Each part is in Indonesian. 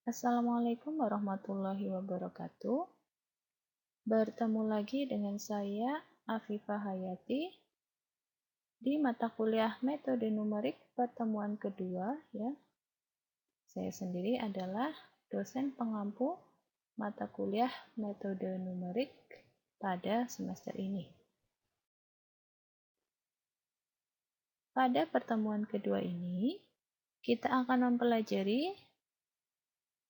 Assalamualaikum warahmatullahi wabarakatuh. Bertemu lagi dengan saya, Afifah Hayati, di mata kuliah Metode Numerik pertemuan kedua. Ya, saya sendiri adalah dosen pengampu mata kuliah Metode Numerik pada semester ini. Pada pertemuan kedua ini, kita akan mempelajari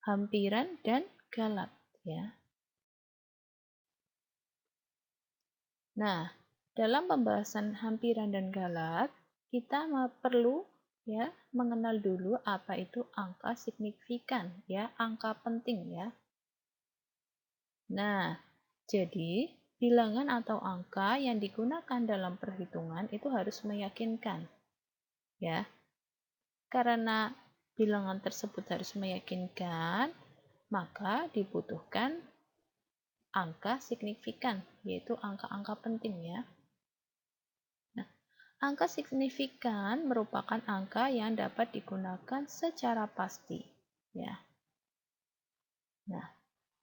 hampiran dan galat. Ya. Nah, dalam pembahasan hampiran dan galat, kita perlu mengenal dulu apa itu angka signifikan, angka penting ya. Nah, jadi bilangan atau angka yang digunakan dalam perhitungan itu harus meyakinkan. Ya. Karena bilangan tersebut harus meyakinkan, maka dibutuhkan angka signifikan, yaitu angka-angka penting ya. Angka signifikan merupakan angka yang dapat digunakan secara pasti. Ya. Nah,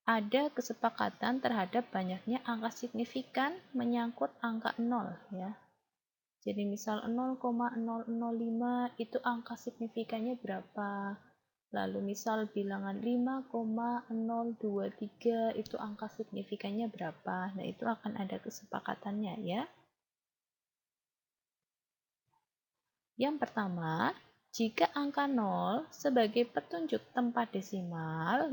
ada kesepakatan terhadap banyaknya angka signifikan menyangkut angka 0. Ya. Jadi misal 0,005 itu angka signifikannya berapa? Lalu misal bilangan 5,023 itu angka signifikannya berapa? Nah, itu akan ada kesepakatannya ya. Yang pertama, jika angka 0 sebagai petunjuk tempat desimal,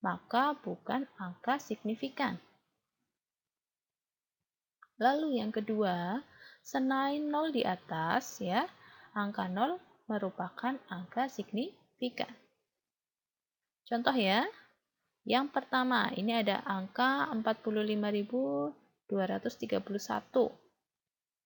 maka bukan angka signifikan. Lalu yang kedua, selain 0 di atas, angka 0 merupakan angka signifikan. Contoh ya, yang pertama, ini ada angka 45.231.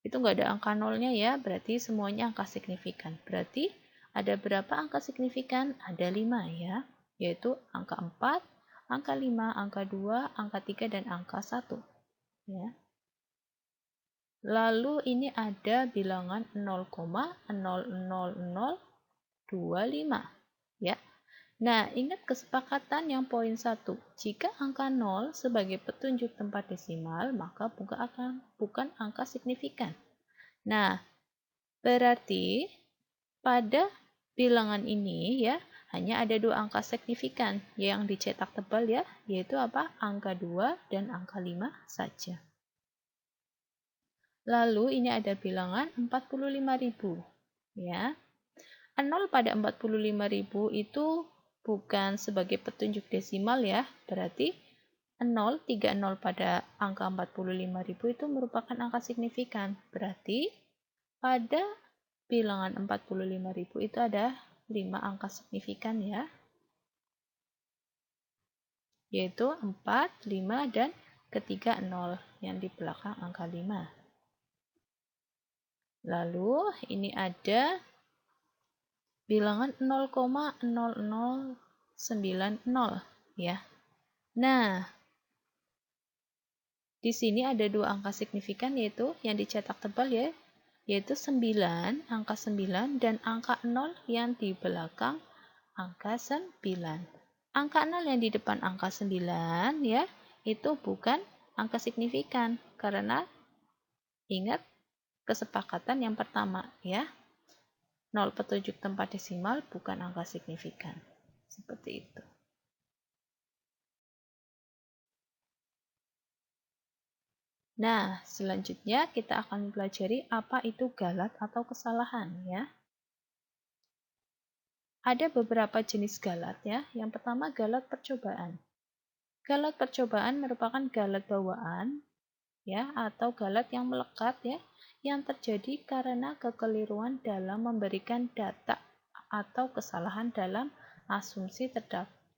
Itu nggak ada angka nolnya ya, berarti semuanya angka signifikan. Berarti ada berapa angka signifikan? Ada 5 ya, yaitu angka 4, angka 5, angka 2, angka 3, dan angka 1. Ya. Lalu ini ada bilangan 0,00025. Ya. Nah, ingat kesepakatan yang poin 1. Jika angka 0 sebagai petunjuk tempat desimal, maka bukan angka signifikan. Nah, berarti pada bilangan ini hanya ada 2 angka signifikan yang dicetak tebal yaitu apa? Angka 2 dan angka 5 saja. Lalu ini ada bilangan 45.000 ya. 0 pada 45.000 itu bukan sebagai petunjuk desimal ya. Berarti 0, 3 0 pada angka 45.000 itu merupakan angka signifikan. Berarti pada bilangan 45.000 itu ada 5 angka signifikan ya. Yaitu 4, 5, dan ketiga 0 yang di belakang angka 5. Lalu ini ada bilangan 0,0090 ya. Nah, di sini ada 2 angka signifikan yaitu yang dicetak tebal yaitu 9, angka 9, dan angka 0 yang di belakang angka 9. Angka 0 yang di depan angka 9 itu bukan angka signifikan karena ingat kesepakatan yang pertama ya. 0 petunjuk tempat desimal bukan angka signifikan. Seperti itu. Nah, selanjutnya kita akan pelajari apa itu galat atau kesalahan ya. Ada beberapa jenis galat ya. Yang pertama galat percobaan. Galat percobaan merupakan galat bawaan atau galat yang melekat yang terjadi karena kekeliruan dalam memberikan data atau kesalahan dalam asumsi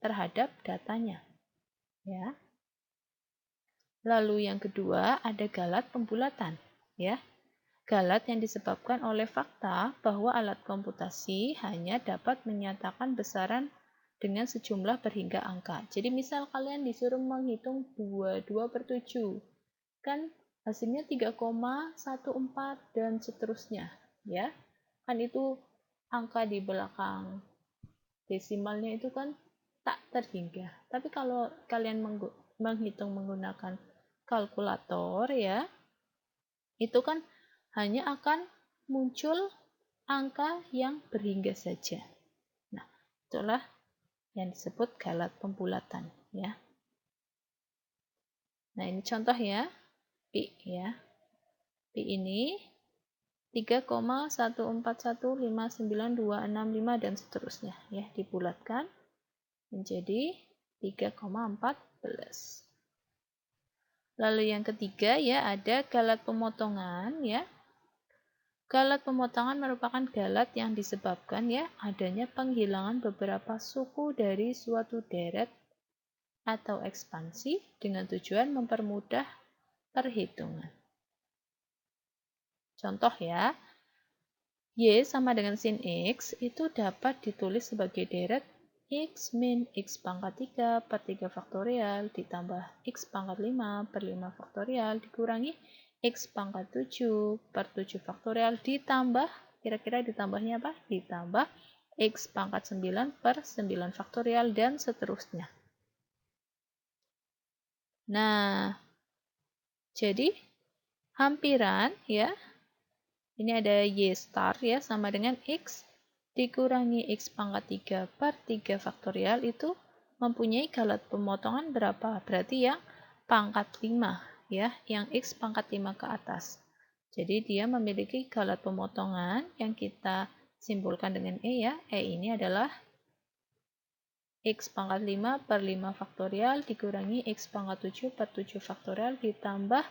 terhadap datanya ya. Lalu yang kedua ada galat pembulatan ya. Galat yang disebabkan oleh fakta bahwa alat komputasi hanya dapat menyatakan besaran dengan sejumlah berhingga angka. Jadi misal kalian disuruh menghitung 22/7 kan hasilnya 3,14 dan seterusnya ya. Kan itu angka di belakang desimalnya itu kan tak terhingga. Tapi kalau kalian menghitung menggunakan kalkulator ya, itu kan hanya akan muncul angka yang berhingga saja. Nah, itulah yang disebut galat pembulatan ya. Nah, ini contoh ya. Pi ya. Pi ini 3,141592665 dan seterusnya ya, dibulatkan menjadi 3,14. Lalu yang ketiga ya, ada galat pemotongan ya. Galat pemotongan merupakan galat yang disebabkan ya adanya penghilangan beberapa suku dari suatu deret atau ekspansi dengan tujuan mempermudah perhitungan. Contoh ya, Y sama dengan sin X itu dapat ditulis sebagai deret X min X pangkat 3 per 3 faktorial ditambah X pangkat 5 per 5 faktorial dikurangi X pangkat 7 per 7 faktorial ditambah, kira-kira ditambahnya apa? Ditambah X pangkat 9 per 9 faktorial dan seterusnya. Nah, jadi hampiran ya, ini ada Y star ya sama dengan X dikurangi X pangkat 3 per 3 faktorial itu mempunyai galat pemotongan berapa? Berarti yang pangkat 5 ya, yang X pangkat 5 ke atas. Jadi dia memiliki galat pemotongan yang kita simpulkan dengan E ya. E ini adalah X pangkat 5 per 5 faktorial dikurangi X pangkat 7 per 7 faktorial ditambah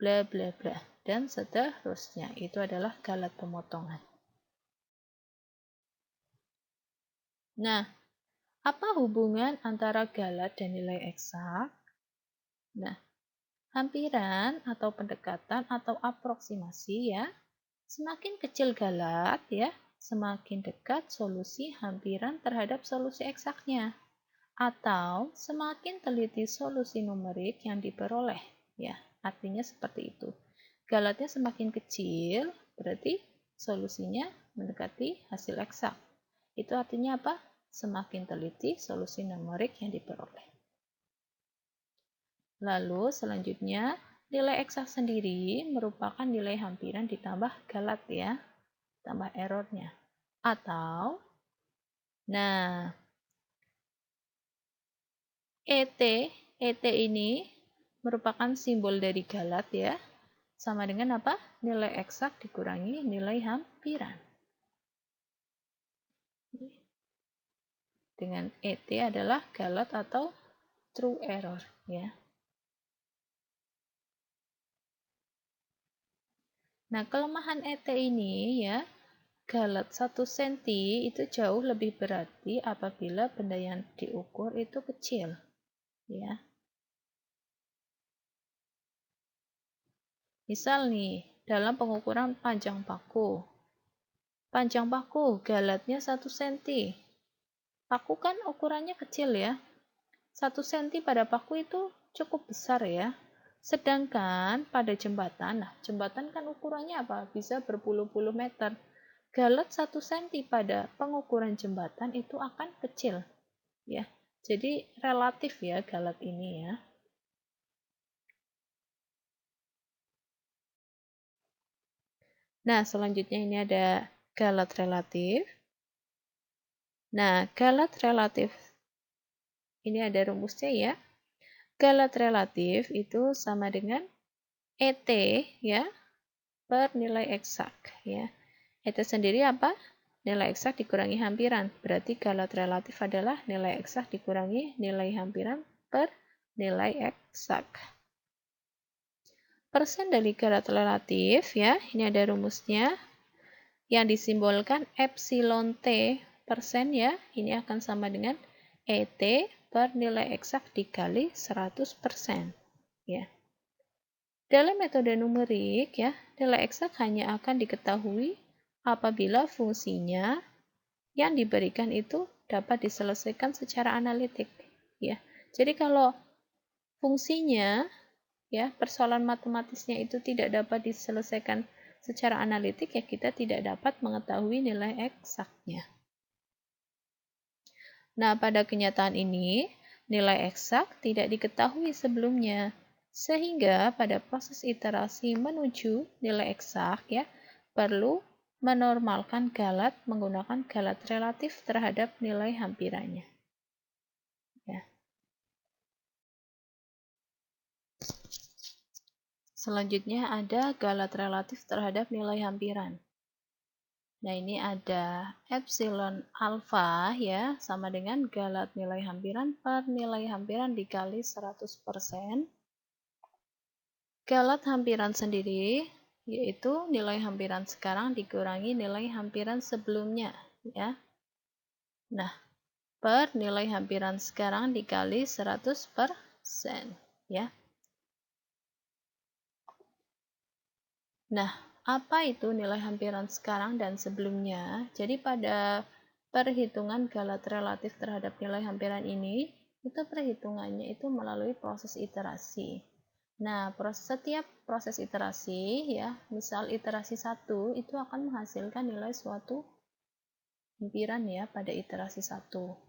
bla bla bla dan seterusnya. Itu adalah galat pemotongan. Nah, apa hubungan antara galat dan nilai eksak? Nah, hampiran atau pendekatan atau aproksimasi ya, semakin kecil galat ya, semakin dekat solusi hampiran terhadap solusi eksaknya. Atau semakin teliti solusi numerik yang diperoleh ya, artinya seperti itu. Galatnya semakin kecil berarti solusinya mendekati hasil eksak. Itu artinya apa? Semakin teliti solusi numerik yang diperoleh. Lalu selanjutnya nilai eksak sendiri merupakan nilai hampiran ditambah galat ya, tambah errornya. Atau nah ET ini merupakan simbol dari galat ya, sama dengan apa? Nilai eksak dikurangi nilai hampiran. Dengan ET adalah galat atau true error ya. Nah, kelemahan ET ini ya, galat 1 cm itu jauh lebih berarti apabila benda yang diukur itu kecil ya. Misal nih, dalam pengukuran panjang paku. Panjang paku galatnya 1 cm. Paku kan ukurannya kecil ya. 1 cm pada paku itu cukup besar ya. Sedangkan pada jembatan, nah jembatan kan ukurannya apa? Bisa berpuluh-puluh meter. Galat 1 cm pada pengukuran jembatan itu akan kecil ya. Jadi relatif ya galat ini ya. Nah, selanjutnya ini ada galat relatif. Nah, galat relatif ini ada rumusnya ya. Galat relatif itu sama dengan ET ya per nilai eksak ya. ET sendiri apa? Nilai eksak dikurangi hampiran. Berarti galat relatif adalah nilai eksak dikurangi nilai hampiran per nilai eksak. Persen dari galat relatif ya, ini ada rumusnya yang disimbolkan epsilon T persen ya, ini akan sama dengan ET per nilai eksak dikali 100% ya. Dalam metode numerik ya, nilai eksak hanya akan diketahui apabila fungsinya yang diberikan itu dapat diselesaikan secara analitik ya. Jadi kalau fungsinya ya, persoalan matematisnya itu tidak dapat diselesaikan secara analitik, ya kita tidak dapat mengetahui nilai eksaknya. Nah, pada kenyataan ini, nilai eksak tidak diketahui sebelumnya. Sehingga pada proses iterasi menuju nilai eksak ya, perlu menormalkan galat menggunakan galat relatif terhadap nilai hampirannya. Ya. Selanjutnya ada galat relatif terhadap nilai hampiran. Nah, ini ada epsilon alfa ya, sama dengan galat nilai hampiran per nilai hampiran dikali 100%. Galat hampiran sendiri yaitu nilai hampiran sekarang dikurangi nilai hampiran sebelumnya ya. Nah, per nilai hampiran sekarang dikali 100% ya. Nah, apa itu nilai hampiran sekarang dan sebelumnya? Jadi pada perhitungan galat relatif terhadap nilai hampiran ini, itu perhitungannya itu melalui proses iterasi. Nah, setiap proses iterasi ya, misal iterasi 1 itu akan menghasilkan nilai suatu hampiran ya pada iterasi 1.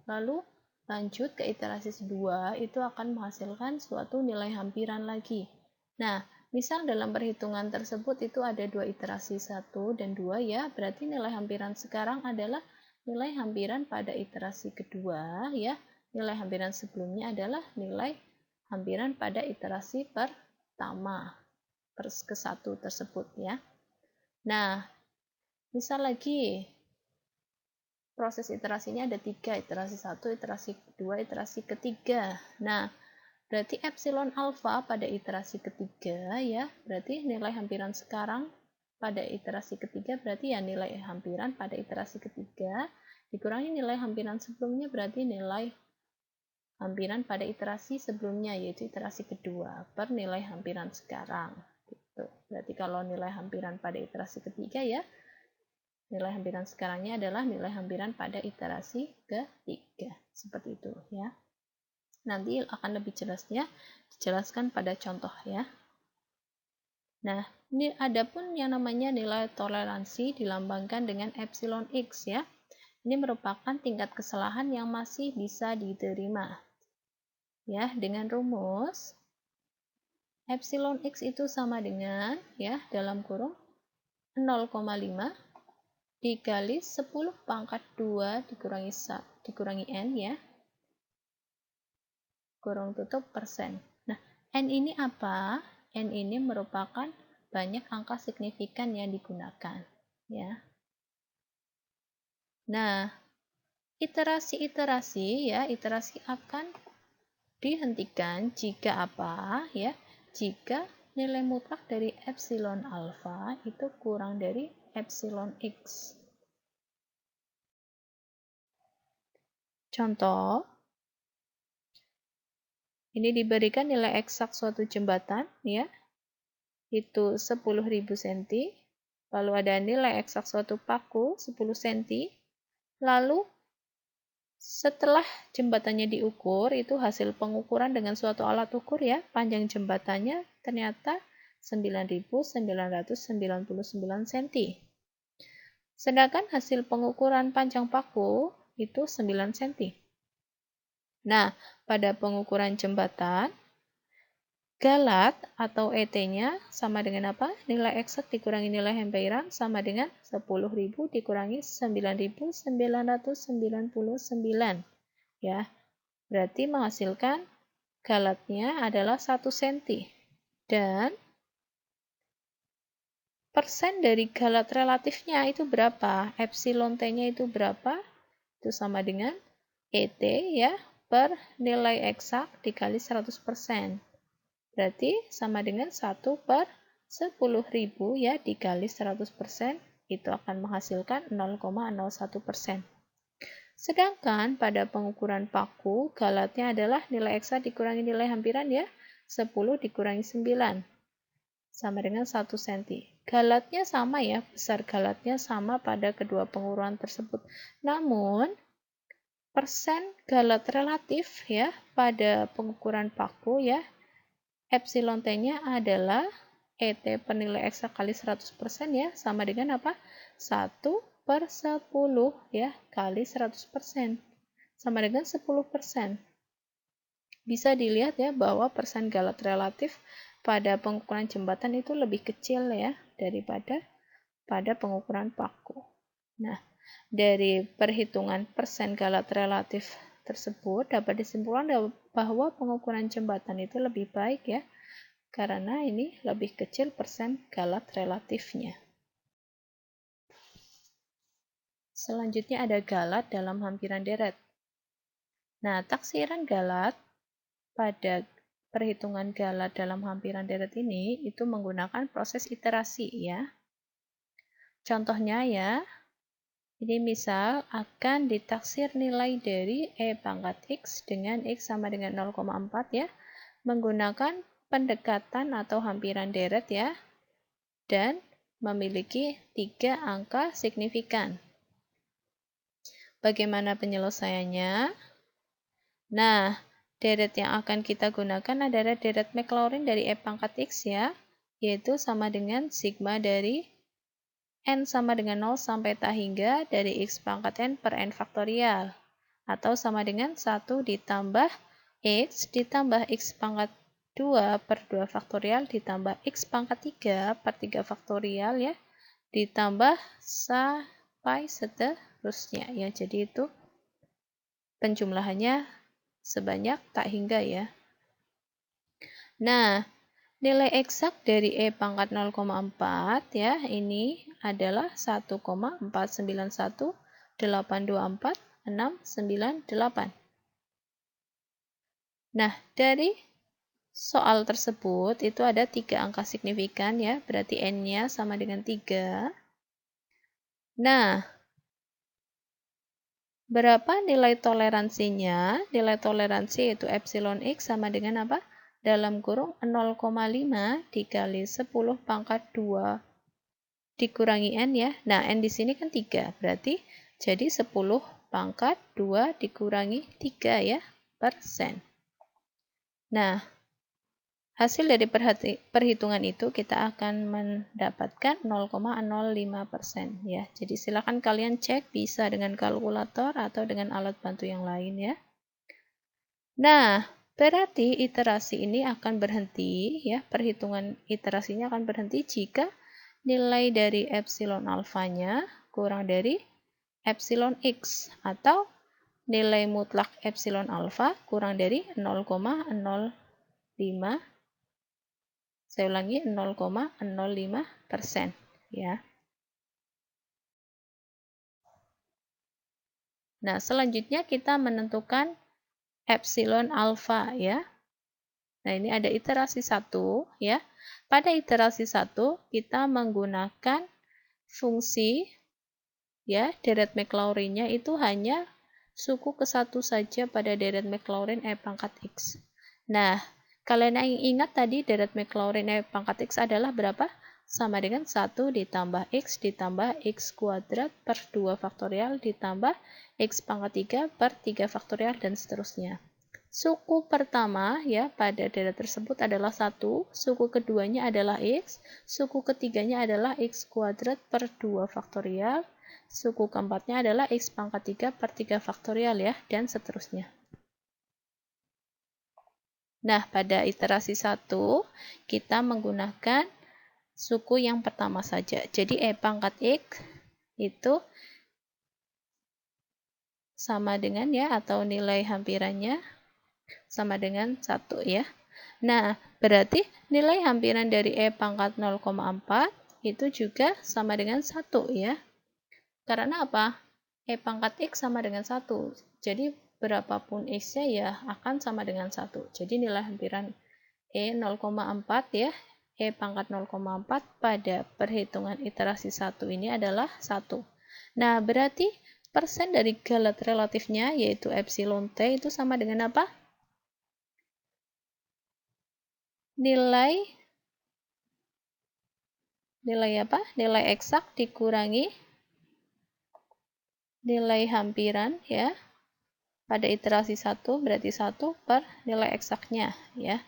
Lalu lanjut ke iterasi 2 itu akan menghasilkan suatu nilai hampiran lagi. Nah, misal dalam perhitungan tersebut itu ada 2 iterasi 1 dan 2 ya, berarti nilai hampiran sekarang adalah nilai hampiran pada iterasi kedua ya. Nilai hampiran sebelumnya adalah nilai hampiran pada iterasi pertama ke-1 tersebut ya. Nah, misal lagi proses iterasinya ada 3, iterasi 1, iterasi 2, iterasi ketiga. Nah, berarti epsilon alfa pada iterasi ketiga ya, berarti nilai hampiran sekarang pada iterasi ketiga berarti ya nilai hampiran pada iterasi ketiga dikurangi nilai hampiran sebelumnya berarti nilai hampiran pada iterasi sebelumnya yaitu iterasi kedua per nilai hampiran sekarang gitu. Berarti kalau nilai hampiran pada iterasi ketiga ya nilai hampiran sekarangnya adalah nilai hampiran pada iterasi ketiga seperti itu ya. Nanti akan lebih jelasnya dijelaskan pada contoh ya. Nah, ini ada pun yang namanya nilai toleransi dilambangkan dengan epsilon x ya. Ini merupakan tingkat kesalahan yang masih bisa diterima. Ya, dengan rumus epsilon x itu sama dengan ya dalam kurung 0,5 dikali 10 pangkat 2 dikurangi n ya. Kurung tutup persen. Nah, n ini apa? N ini merupakan banyak angka signifikan yang digunakan. Ya. Nah, iterasi ya, iterasi akan dihentikan jika apa? Ya, jika nilai mutlak dari epsilon alfa itu kurang dari epsilon x. Contoh, ini diberikan nilai eksak suatu jembatan, ya, itu 10.000 cm. Lalu ada nilai eksak suatu paku 10 cm. Lalu setelah jembatannya diukur, itu hasil pengukuran dengan suatu alat ukur ya, panjang jembatannya ternyata 9.999 cm. Sedangkan hasil pengukuran panjang paku itu 9 cm. Nah, pada pengukuran jembatan, galat atau ET-nya sama dengan apa? Nilai eksak dikurangi nilai hampiran sama dengan 10.000 dikurangi 9.999. Ya, berarti menghasilkan galatnya adalah 1 cm. Dan persen dari galat relatifnya itu berapa? Epsilon T-nya itu berapa? Itu sama dengan ET ya per nilai eksak dikali 100%. Berarti sama dengan 1 per 10.000 ya dikali 100% itu akan menghasilkan 0,01%. Sedangkan pada pengukuran paku galatnya adalah nilai eksak dikurangi nilai hampiran ya 10 dikurangi 9 sama dengan 1 cm. Galatnya sama ya, besar galatnya sama pada kedua pengukuran tersebut. Namun persen galat relatif ya pada pengukuran paku ya epsilon T-nya adalah ET per nilai eksak kali 100% ya, sama dengan apa? 1 per 10 ya, kali 100%. sama dengan 10%. Bisa dilihat ya bahwa persen galat relatif pada pengukuran jembatan itu lebih kecil ya daripada pada pengukuran paku. Nah, dari perhitungan persen galat relatif tersebut dapat disimpulkan bahwa pengukuran jembatan itu lebih baik ya, karena ini lebih kecil persen galat relatifnya. Selanjutnya ada galat dalam hampiran deret. Nah, taksiran galat pada perhitungan galat dalam hampiran deret ini itu menggunakan proses iterasi ya. Contohnya ya, ini misal akan ditaksir nilai dari E pangkat X dengan X sama dengan 0,4 ya, menggunakan pendekatan atau hampiran deret ya, dan memiliki 3 angka signifikan. Bagaimana penyelesaiannya? Nah, deret yang akan kita gunakan adalah deret Maclaurin dari E pangkat X ya, yaitu sama dengan sigma dari N sama dengan 0 sampai tak hingga dari X pangkat N per N faktorial. Atau sama dengan 1 ditambah X ditambah X pangkat 2 per 2 faktorial ditambah X pangkat 3 per 3 faktorial ya, ditambah sampai seterusnya ya. Jadi itu penjumlahannya sebanyak tak hingga ya. Nah, nilai eksak dari E pangkat 0,4 ya, ini adalah 1,491824698. Nah, dari soal tersebut itu ada 3 angka signifikan ya, berarti N-nya sama dengan 3. Nah, berapa nilai toleransinya? Nilai toleransi yaitu epsilon X sama dengan apa? Dalam kurung 0,5 dikali 10 pangkat 2 dikurangi N ya. Nah, N di sini kan 3, berarti jadi 10 pangkat 2 dikurangi 3 ya, persen. Nah, hasil dari perhitungan itu kita akan mendapatkan 0,05% ya. Jadi silakan kalian cek bisa dengan kalkulator atau dengan alat bantu yang lain ya. Nah, berarti iterasi ini akan berhenti ya, perhitungan iterasinya akan berhenti jika nilai dari epsilon alfanya kurang dari epsilon x atau nilai mutlak epsilon alfa kurang dari 0,05. Saya ulangi 0,05% ya. Nah, selanjutnya kita menentukan epsilon alfa ya. Nah, ini ada iterasi 1 ya. Pada iterasi 1 kita menggunakan fungsi ya, deret Maclaurin-nya itu hanya suku ke-1 saja pada deret Maclaurin E pangkat X. Nah, kalian ingat tadi deret Maclaurin E pangkat X adalah berapa? Sama dengan 1 ditambah X ditambah X kuadrat per 2 faktorial ditambah X pangkat 3 per 3 faktorial dan seterusnya. Suku pertama ya pada deret tersebut adalah 1, suku keduanya adalah X, suku ketiganya adalah X kuadrat per 2 faktorial, suku keempatnya adalah X pangkat 3 per 3 faktorial ya, dan seterusnya. Nah, pada iterasi 1, kita menggunakan suku yang pertama saja. Jadi E pangkat X itu sama dengan ya, atau nilai hampirannya sama dengan 1 ya. Nah, berarti nilai hampiran dari E pangkat 0,4 itu juga sama dengan 1 ya. Karena apa? E pangkat X sama dengan 1. Jadi, berapapun X-nya ya akan sama dengan 1. Jadi, nilai hampiran E 0,4 ya. E pangkat 0,4 pada perhitungan iterasi 1 ini adalah 1. Nah, berarti persen dari galat relatifnya yaitu epsilon T itu sama dengan apa? Nilai apa? Nilai eksak dikurangi nilai hampiran ya. Pada iterasi 1 berarti 1 per nilai eksaknya ya.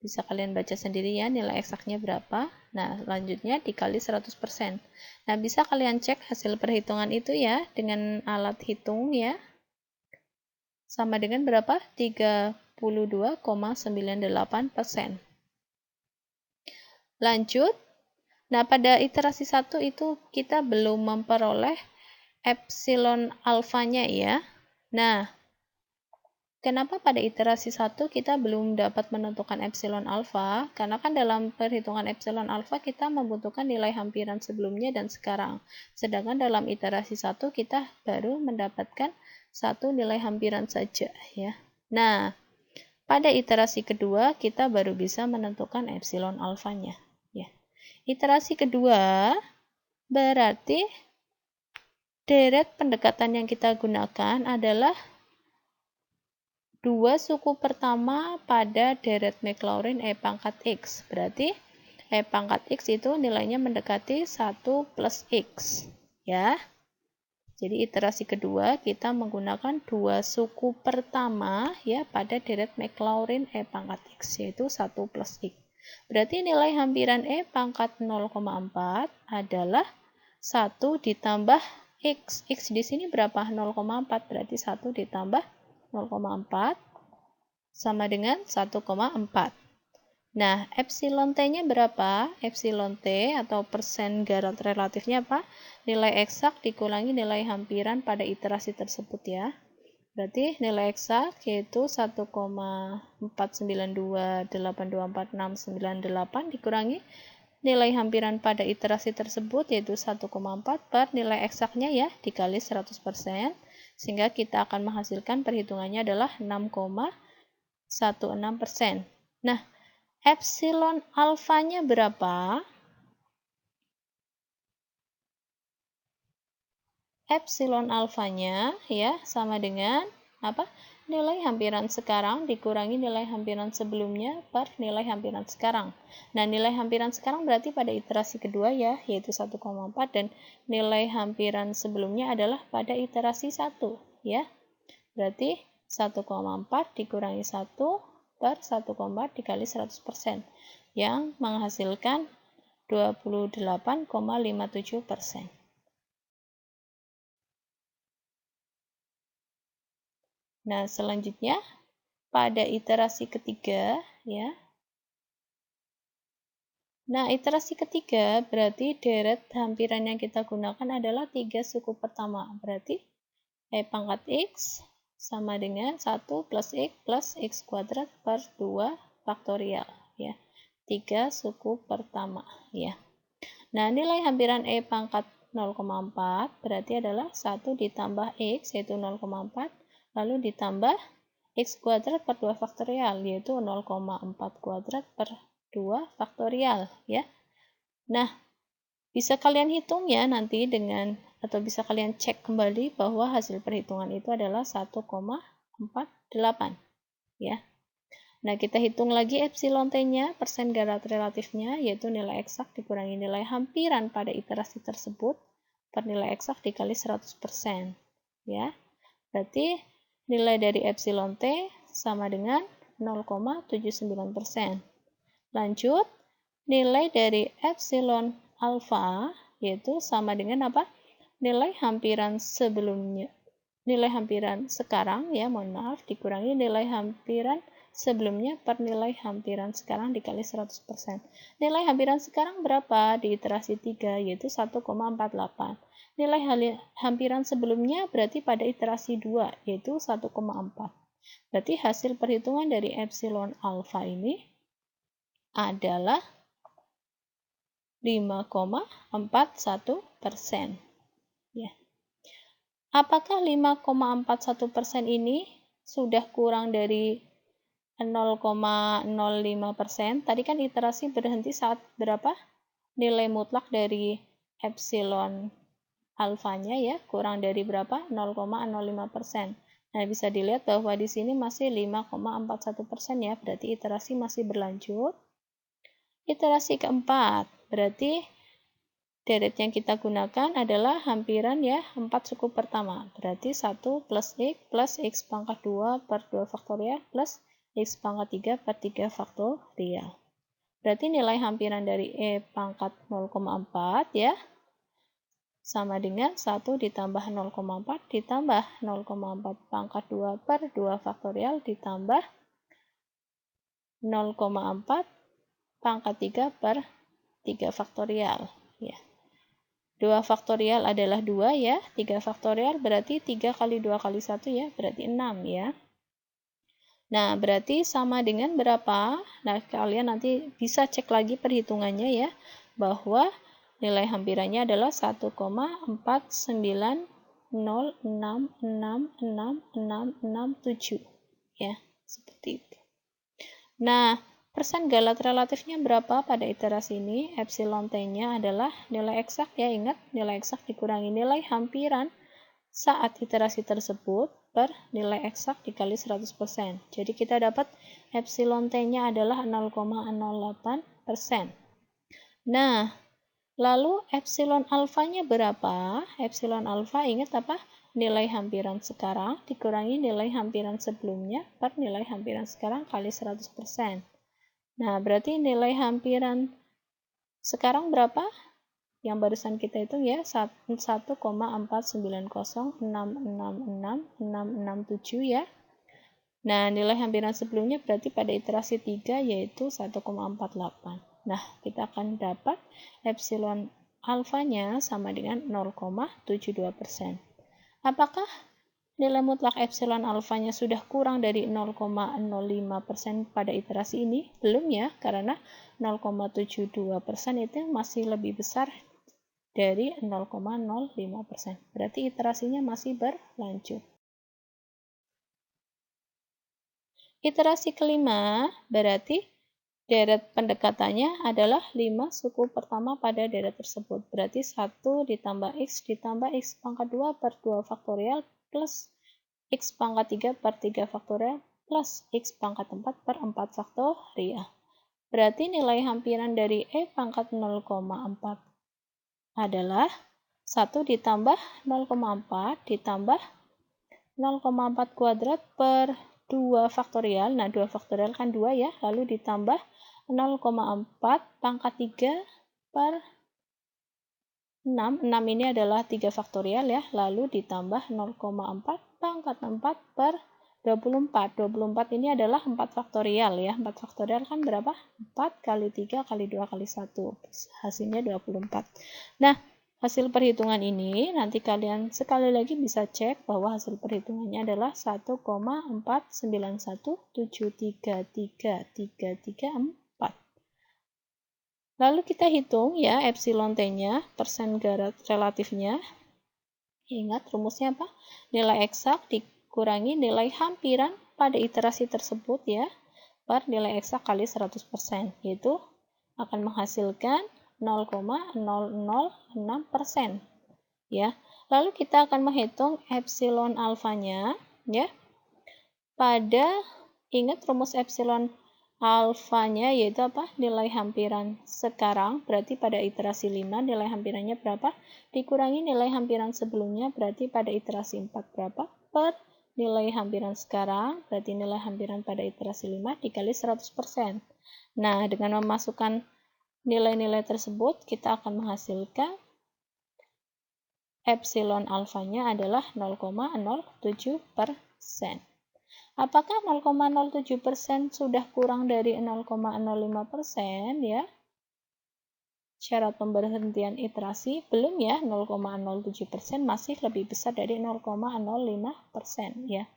Bisa kalian baca sendiri ya nilai eksaknya berapa. Nah, selanjutnya dikali 100%. Nah, bisa kalian cek hasil perhitungan itu ya dengan alat hitung ya. sama dengan berapa? 32,98%. Lanjut. Nah, pada iterasi 1 itu kita belum memperoleh epsilon alfanya ya. Nah, kenapa pada iterasi 1 kita belum dapat menentukan epsilon alfa? Karena kan dalam perhitungan epsilon alfa kita membutuhkan nilai hampiran sebelumnya dan sekarang. Sedangkan dalam iterasi 1 kita baru mendapatkan satu nilai hampiran saja ya. Nah, pada iterasi kedua kita baru bisa menentukan epsilon alfanya ya. Iterasi kedua berarti deret pendekatan yang kita gunakan adalah dua suku pertama pada deret Maclaurin E pangkat X. Berarti E pangkat X itu nilainya mendekati 1 plus X. Ya. Jadi iterasi kedua kita menggunakan dua suku pertama ya pada deret Maclaurin E pangkat X, yaitu 1 plus X. Berarti nilai hampiran E pangkat 0,4 adalah 1 ditambah X. X di sini berapa? 0,4. Berarti 1 ditambah 0,4 sama dengan 1,4. Nah, epsilon T-nya berapa? Epsilon T atau persen garad relatifnya apa? Nilai eksak dikurangi nilai hampiran pada iterasi tersebut ya. Berarti nilai eksak yaitu 1,492824698 dikurangi nilai hampiran pada iterasi tersebut yaitu 1,4 per nilai eksaknya ya dikali 100%, sehingga kita akan menghasilkan perhitungannya adalah 6,16%. Nah, epsilon alfanya berapa? Epsilon alfanya ya sama dengan apa? Nilai hampiran sekarang dikurangi nilai hampiran sebelumnya per nilai hampiran sekarang. Nah, nilai hampiran sekarang berarti pada iterasi kedua ya, yaitu 1,4, dan nilai hampiran sebelumnya adalah pada iterasi 1 ya. Berarti 1,4 dikurangi 1 per 1,4 dikali 100%, yang menghasilkan 28,57%. Nah, selanjutnya pada iterasi ketiga ya. Nah, iterasi ketiga berarti deret hampiran yang kita gunakan adalah 3 suku pertama. Berarti E pangkat X sama dengan 1 plus X kuadrat per 2 faktorial ya. 3 suku pertama ya. Nah, nilai hampiran E pangkat 0,4 berarti adalah 1 ditambah X yaitu 0,4 lalu ditambah X kuadrat per 2 faktorial yaitu 0,4 kuadrat per 2 faktorial ya. Nah, bisa kalian hitung ya nanti dengan atau bisa kalian cek kembali bahwa hasil perhitungan itu adalah 1,48 ya. Nah, kita hitung lagi epsilon T-nya, persen garad relatifnya, yaitu nilai eksak dikurangi nilai hampiran pada iterasi tersebut per nilai eksak dikali 100%. Ya. Berarti nilai dari epsilon T sama dengan 0,79%. Lanjut, nilai dari epsilon alfa yaitu sama dengan apa? Nilai hampiran sebelumnya. Nilai hampiran sekarang ya, mohon maaf, dikurangi nilai hampiran sebelumnya per nilai hampiran sekarang dikali 100%. Nilai hampiran sekarang berapa di iterasi 3 yaitu 1,48. Nilai hampiran sebelumnya berarti pada iterasi 2 yaitu 1,4. Berarti hasil perhitungan dari epsilon alfa ini adalah 5,41%. Ya. Apakah 5,41% ini sudah kurang dari 0,05%? Tadi kan iterasi berhenti saat berapa? Nilai mutlak dari epsilon alfanya ya, kurang dari berapa? 0,05%. Nah, bisa dilihat bahwa di sini masih 5,41% ya, berarti iterasi masih berlanjut. Iterasi keempat, berarti deret yang kita gunakan adalah hampiran ya, 4 suku pertama. Berarti 1 plus X pangkat 2 per 2 faktorial plus X pangkat 3 per 3 faktorial. Berarti nilai hampiran dari E pangkat 0,4 ya, sama dengan 1 ditambah 0,4 ditambah 0,4 pangkat 2 per 2 faktorial ditambah 0,4 pangkat 3 per 3 faktorial. Ya. 2 faktorial adalah 2 ya, 3 faktorial berarti 3 kali 2 kali 1 ya, berarti 6 ya. Nah, berarti sama dengan berapa? Nah, kalian nanti bisa cek lagi perhitungannya ya, bahwa nilai hampirannya adalah 1,490666667 ya, seperti itu. Nah, persen galat relatifnya berapa pada iterasi ini? Epsilon T-nya adalah nilai eksak ya, ingat nilai eksak dikurangi nilai hampiran saat iterasi tersebut per nilai eksak dikali 100%. Jadi kita dapat epsilon T-nya adalah 0,08%. Nah, lalu epsilon alfanya berapa? Epsilon alfa ingat apa? Nilai hampiran sekarang dikurangi nilai hampiran sebelumnya per nilai hampiran sekarang kali 100%. Nah, berarti nilai hampiran sekarang berapa? Yang barusan kita hitung ya, 1,490666667 ya. Nah, nilai hampiran sebelumnya berarti pada iterasi 3 yaitu 1,48. Nah, kita akan dapat epsilon alfanya sama dengan 0,72%. Apakah nilai mutlak epsilon alfanya sudah kurang dari 0,05% pada iterasi ini? Belum ya, karena 0,72% itu masih lebih besar dari 0,05%. Berarti iterasinya masih berlanjut. Iterasi kelima berarti deret pendekatannya adalah 5 suku pertama pada deret tersebut. Berarti 1 ditambah X pangkat 2 per 2 faktorial plus X pangkat 3 per 3 faktorial plus X pangkat 4 per 4 faktorial. Berarti nilai hampiran dari E pangkat 0,4 adalah 1 ditambah 0,4 ditambah 0,4 kuadrat per 2 faktorial. Nah, 2 faktorial kan 2 ya, lalu ditambah 0,4 pangkat 3 per 6. 6 ini adalah 3 faktorial ya, lalu ditambah 0,4 pangkat 4 per 24. 24 ini adalah 4 faktorial ya. 4 faktorial kan berapa? 4 kali 3 kali 2 kali 1. Hasilnya 24. Nah, hasil perhitungan ini nanti kalian sekali lagi bisa cek bahwa hasil perhitungannya adalah 1,491733334. Lalu kita hitung ya epsilon T-nya, persen garat relatifnya. Ingat rumusnya apa? Nilai eksak dikurangi nilai hampiran pada iterasi tersebut ya, per nilai eksak kali 100%, yaitu akan menghasilkan 0,006% ya. Lalu kita akan menghitung epsilon alfanya ya. Ingat rumus epsilon alfanya yaitu apa? Nilai hampiran sekarang berarti pada iterasi 5 nilai hampirannya berapa? Dikurangi nilai hampiran sebelumnya berarti pada iterasi 4 berapa? Per nilai hampiran sekarang berarti nilai hampiran pada iterasi 5 dikali 100%. Nah, dengan memasukkan nilai-nilai tersebut kita akan menghasilkan epsilon alfanya adalah 0,07%. Apakah 0,07% sudah kurang dari 0,05% ya? Syarat pemberhentian iterasi belum ya, 0,07% masih lebih besar dari 0,05% ya.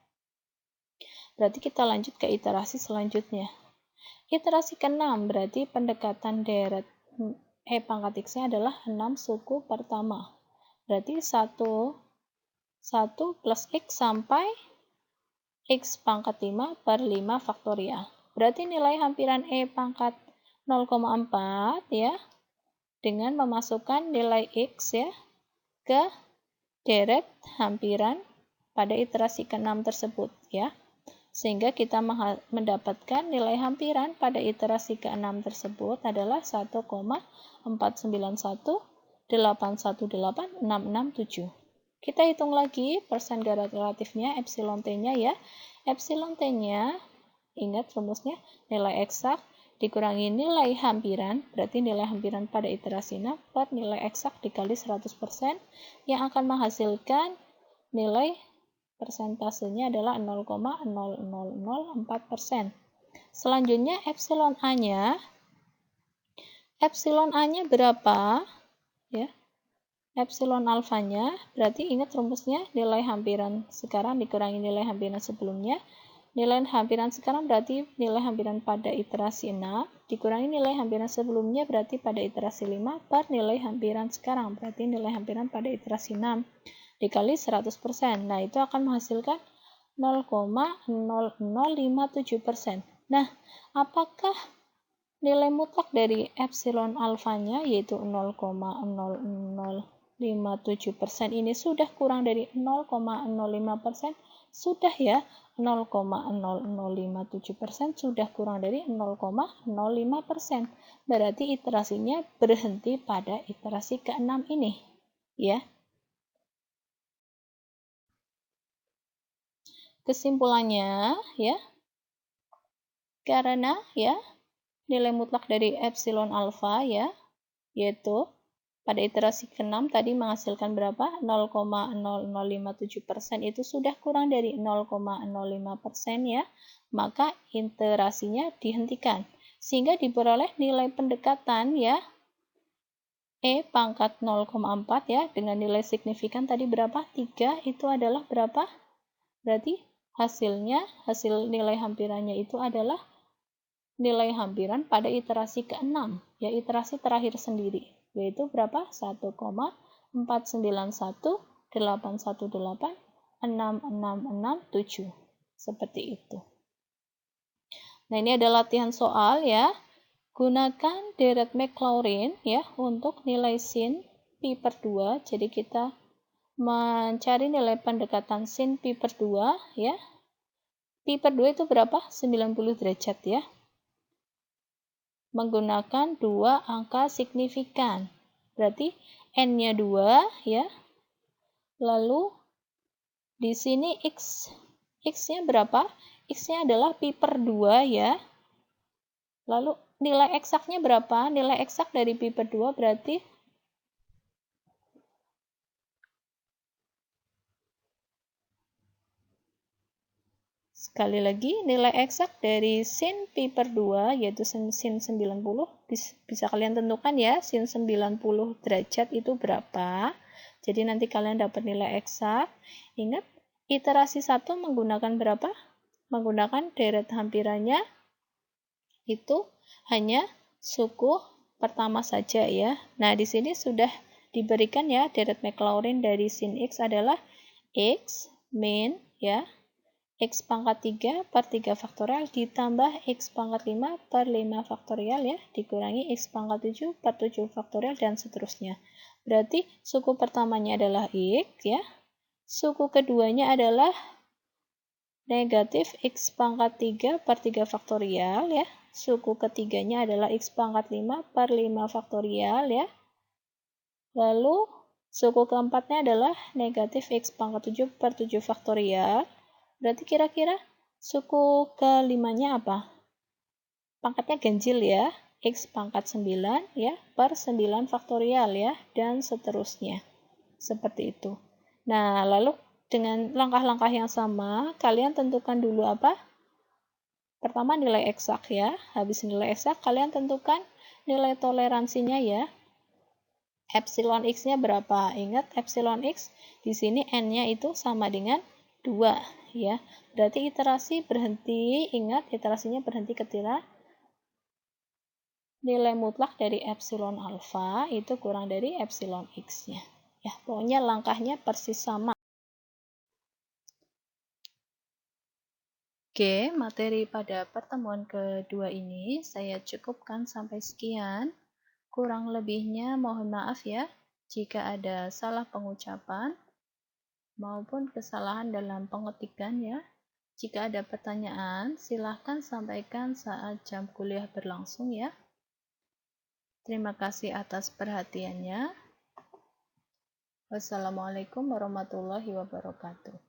Berarti kita lanjut ke iterasi selanjutnya. Iterasi ke-6 berarti pendekatan deret E pangkat X-nya adalah 6 suku pertama. Berarti 1 plus X sampai X pangkat 5 per 5 faktorial. Berarti nilai hampiran E pangkat 0,4 ya, dengan memasukkan nilai X ya ke deret hampiran pada iterasi ke-6 tersebut ya. Sehingga kita mendapatkan nilai hampiran pada iterasi ke-6 tersebut adalah 1,491818667. Kita hitung lagi persen garat relatifnya, epsilon T-nya ya. Epsilon T-nya, ingat rumusnya, nilai eksak dikurangi nilai hampiran, berarti nilai hampiran pada iterasi 6 per nilai eksak dikali 100% yang akan menghasilkan nilai persentasenya adalah 0,0004%. Selanjutnya epsilon A-nya berapa? Ya. Epsilon alfanya, berarti ingat rumusnya nilai hampiran sekarang dikurangi nilai hampiran sebelumnya. Nilai hampiran sekarang berarti nilai hampiran pada iterasi 6, dikurangi nilai hampiran sebelumnya berarti pada iterasi 5 per nilai hampiran sekarang, berarti nilai hampiran pada iterasi 6 dikali 100%. Nah, itu akan menghasilkan 0,0057%. Nah, apakah nilai mutlak dari epsilon alfanya yaitu 0,0057% ini sudah kurang dari 0,05%? Sudah ya, 0,0057% sudah kurang dari 0,05%. Berarti iterasinya berhenti pada iterasi ke-6 ini, ya. Kesimpulannya, ya, karena ya nilai mutlak dari epsilon alfa ya, yaitu pada iterasi ke-6 tadi menghasilkan berapa? 0,0057% itu sudah kurang dari 0,05% ya, maka iterasinya dihentikan. Sehingga diperoleh nilai pendekatan ya, E pangkat 0,4 ya, dengan nilai signifikan tadi berapa? 3, itu adalah berapa? Berarti hasil nilai hampirannya itu adalah nilai hampiran pada iterasi ke-6, ya iterasi terakhir sendiri. Yaitu berapa? 1,4918186667. Seperti itu. Nah, ini adalah latihan soal ya. Gunakan deret Maclaurin ya untuk nilai sin pi per 2. Jadi kita mencari nilai pendekatan sin pi per 2 ya. Pi per 2 itu berapa? 90 derajat ya. Menggunakan dua angka signifikan. Berarti n-nya 2 ya. Lalu di sini x-nya berapa? X-nya adalah pi per 2 ya. Lalu nilai eksaknya berapa? Nilai eksak dari pi per 2 berarti sekali lagi, nilai eksak dari sin pi per 2, yaitu sin 90, bisa kalian tentukan ya, sin 90 derajat itu berapa. Jadi nanti kalian dapat nilai eksak. Ingat, iterasi 1 menggunakan berapa? Menggunakan deret hampirannya, itu hanya suku pertama saja ya. Nah, di sini sudah diberikan ya, deret Maclaurin dari sin x adalah x min ya, x pangkat 3 per 3 faktorial ditambah x pangkat 5 per 5 faktorial ya, dikurangi x pangkat 7 per 7 faktorial dan seterusnya. Berarti suku pertamanya adalah x ya, suku keduanya adalah negatif x pangkat 3 per 3 faktorial ya, suku ketiganya adalah x pangkat 5 per 5 faktorial ya, lalu suku keempatnya adalah negatif x pangkat 7 per 7 faktorial. Berarti kira-kira suku kelimanya apa? Pangkatnya ganjil ya, x pangkat 9 ya, per 9 faktorial ya, dan seterusnya. Seperti itu. Nah, lalu dengan langkah-langkah yang sama, kalian tentukan dulu apa? Pertama nilai eksak ya, habis nilai eksak kalian tentukan nilai toleransinya ya. Epsilon x-nya berapa? Ingat epsilon x, di sini n-nya itu sama dengan 2. Ya, berarti iterasi berhenti, ingat iterasinya berhenti ketika nilai mutlak dari epsilon alfa itu kurang dari epsilon x-nya. Ya, pokoknya langkahnya persis sama. Oke, materi pada pertemuan kedua ini saya cukupkan sampai sekian. Kurang lebihnya mohon maaf ya jika ada salah pengucapan maupun kesalahan dalam pengetikan ya. Jika ada pertanyaan, silahkan sampaikan saat jam kuliah berlangsung ya. Terima kasih atas perhatiannya. Wassalamualaikum warahmatullahi wabarakatuh.